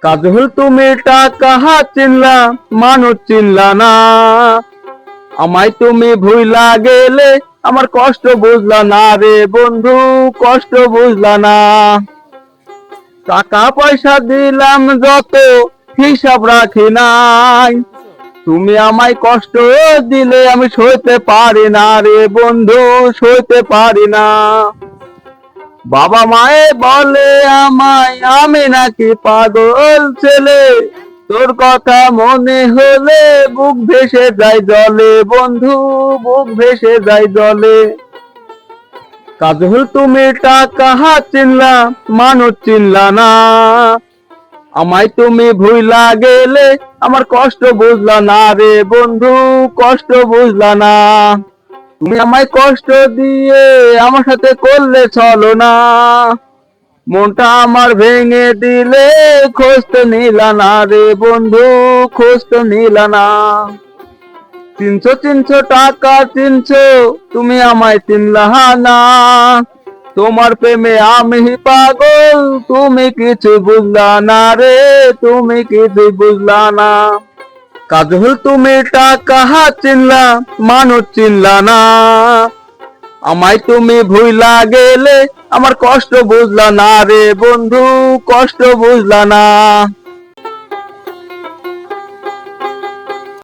কাজল তুমি টাকা চিনলা, মানুষ চিনলা না। আমায় তুমি ভুইলা গেলে আমার কষ্ট বুঝলা না রে বন্ধু, কষ্ট বুঝলা না। টাকা পয়সা দিলাম যত হিসাব রাখি নাই, তুমি আমায় কষ্ট দিলে আমি সইতে পারি না রে বন্ধু, সইতে পারি না। বাবা মায়ে বলে আমায় আমি নাকি পাগল ছেলে, তোর কথা মনে হলে বুক ভেসে যায় জলে বন্ধু, বুক ভেসে যায় জলে। কাজল তুমি টাকা চিনলা, মানুষ চিনলা না। আমায় তুমি ভুইলা গেলে আমার কষ্ট বুঝলা না রে বন্ধু, কষ্ট বুঝলা না। তুমি আমায় কষ্ট দিয়ে আমার সাথে করলে চলো না, মনটা আমার ভেঙে দিলে খোঁজ তো নিলা না রে বন্ধু, খোঁজ তো নিলা না। তিনশো তিনশো টাকা চিনছো, তুমি আমায় চিনলা না। তোমার প্রেমে আমি পাগল, তুমি কিছু বুঝলা না রে, তুমি কিছু বুঝলা না। কাজল তুমি টাকা চিনলা, মানুষ চিনলা না। আমায় তুমি ভুইলা গেলে আমার কষ্ট বুঝলা না রে বন্ধু, কষ্ট বুঝলা না।